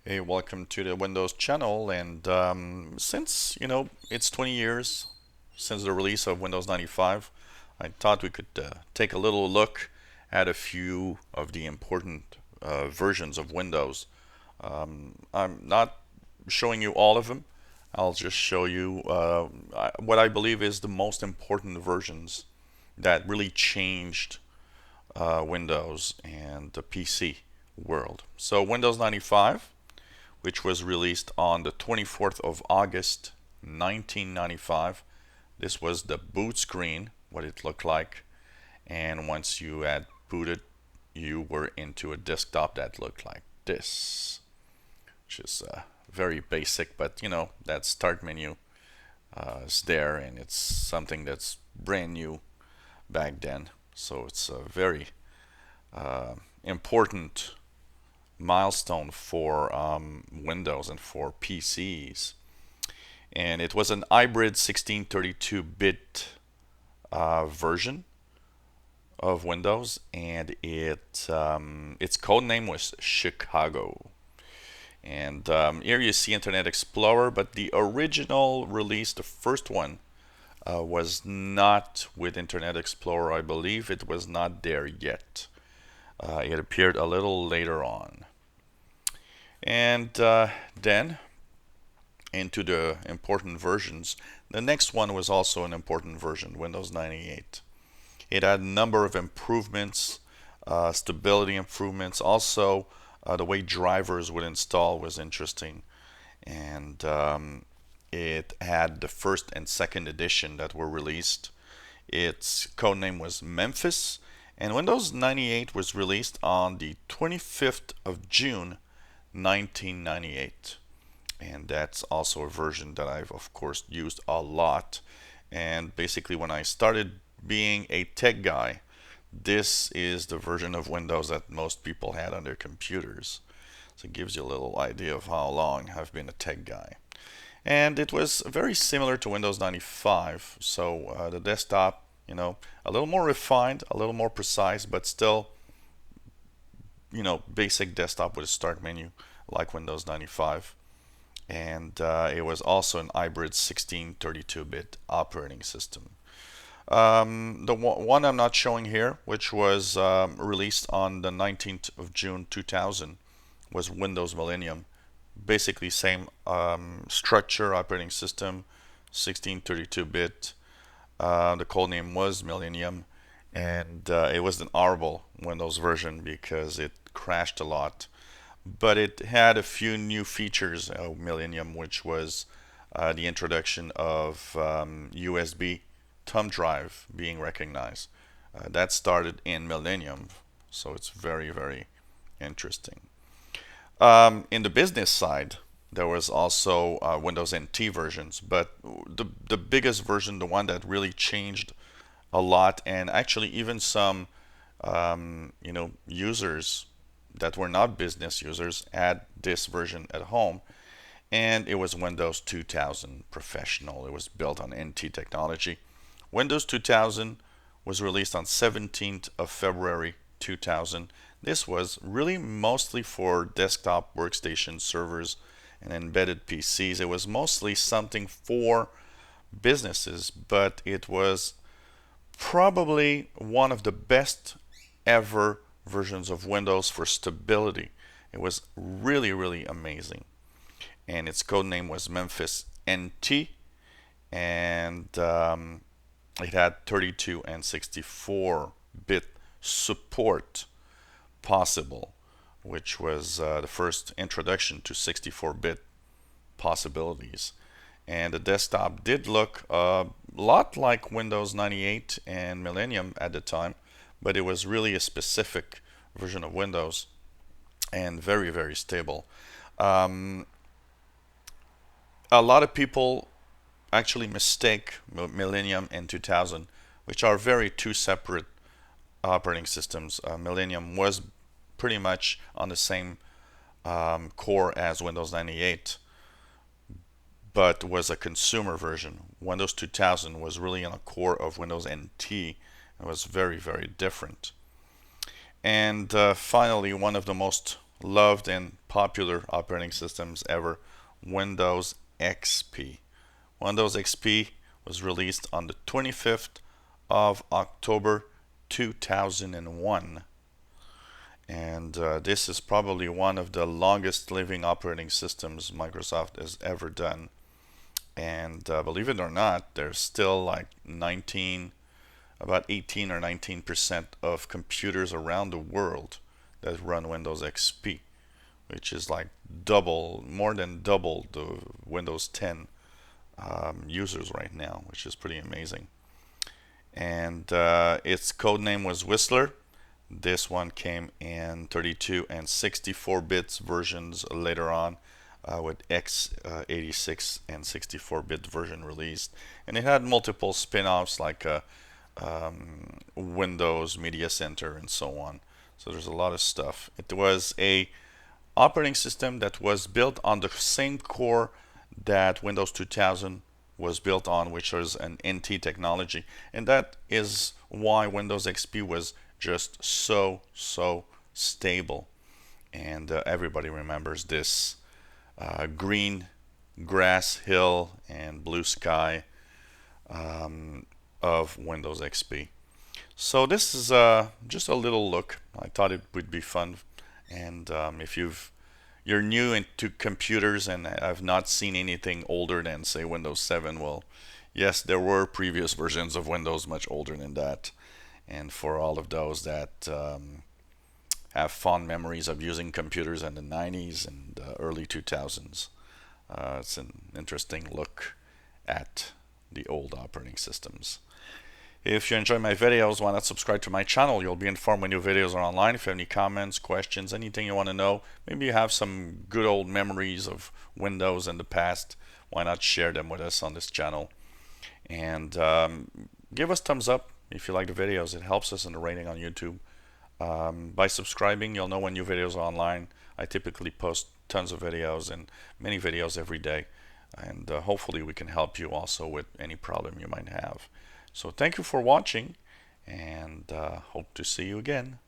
Hey, welcome to the Windows channel. And since, it's 20 years since the release of Windows 95, I thought we could take a little look at a few of the important versions of Windows. I'm not showing you all of them. I'll just show you what I believe is the most important versions that really changed Windows and the PC world. So Windows 95, which was released on the 24th of August 1995. This was the boot screen, what it looked like. And once you had booted, you were into a desktop that looked like this, which is very basic, but that start menu is there, and it's something that's brand new back then. So it's a very important milestone for Windows and for PCs. And it was an hybrid 1632-bit version of Windows, and its code name was Chicago. And here you see Internet Explorer, but the original release, the first one, was not with Internet Explorer. I believe it was not there yet. It appeared a little later on. And then into the important versions. The next one was also an important version, Windows 98. It had a number of improvements, stability improvements. Also, the way drivers would install was interesting. And it had the first and second edition that were released. Its codename was Memphis. And Windows 98 was released on the 25th of June 1998. And that's also a version that I've of course used a lot. And basically when I started being a tech guy, this is the version of Windows that most people had on their computers. So it gives you a little idea of how long I've been a tech guy. And it was very similar to Windows 95. So the desktop, a little more refined, a little more precise, but still basic desktop with a start menu like Windows 95. And it was also an hybrid 1632-bit operating system. The one I'm not showing here, which was released on the 19th of June 2000, was Windows Millennium. Basically same structure, operating system, 1632-bit. The codename was Millennium, and it was an horrible Windows version because it crashed a lot. But it had a few new features of Millennium, which was the introduction of USB thumb drive being recognized. That started in Millennium, so it's very, very interesting. In the business side, there was also Windows NT versions, but the biggest version, the one that really changed a lot, and actually even some users that were not business users had this version at home, and it was Windows 2000 Professional. It was built on NT technology. Windows 2000 was released on 17th of February 2000. This was really mostly for desktop workstation servers and embedded PCs. It was mostly something for businesses, but it was probably one of the best ever versions of Windows for stability. It was really, really amazing. And its code name was Memphis NT, and it had 32 and 64-bit support possible, which was the first introduction to 64-bit possibilities. And the desktop did look a lot like Windows 98 and Millennium at the time, but it was really a specific version of Windows and very, very stable. A lot of people actually mistake Millennium and 2000, which are very two separate operating systems. Millennium was pretty much on the same core as Windows 98, but was a consumer version. Windows 2000 was really on a core of Windows NT. It was very, very different. And finally, one of the most loved and popular operating systems ever, Windows XP. Windows XP was released on the 25th of October 2001. And this is probably one of the longest living operating systems Microsoft has ever done. And believe it or not, there's still like about 18 or 19% of computers around the world that run Windows XP, which is like more than double the Windows 10 users right now, which is pretty amazing. And its code name was Whistler. This one came in 32 and 64 bits versions later on, with x86 and 64-bit version released. And it had multiple spin-offs like Windows Media Center and so on. So there's a lot of stuff. It was a operating system that was built on the same core that Windows 2000 was built on, which was an NT technology. And that is why Windows XP was just so stable. And everybody remembers this green grass hill and blue sky of Windows XP. So this is just a little look. I thought it would be fun. And if you're new into computers and have not seen anything older than, say, Windows 7, well, yes, there were previous versions of Windows much older than that. And for all of those that have fond memories of using computers in the 90s and early 2000s, it's an interesting look at the old operating systems. If you enjoy my videos, why not subscribe to my channel? You'll be informed when new videos are online. If you have any comments, questions, anything you want to know, maybe you have some good old memories of Windows in the past, why not share them with us on this channel? And give us thumbs up if you like the videos. It helps us in the rating on YouTube. By subscribing, you'll know when new videos are online. I typically post tons of videos and many videos every day. And hopefully we can help you also with any problem you might have. So thank you for watching, and hope to see you again.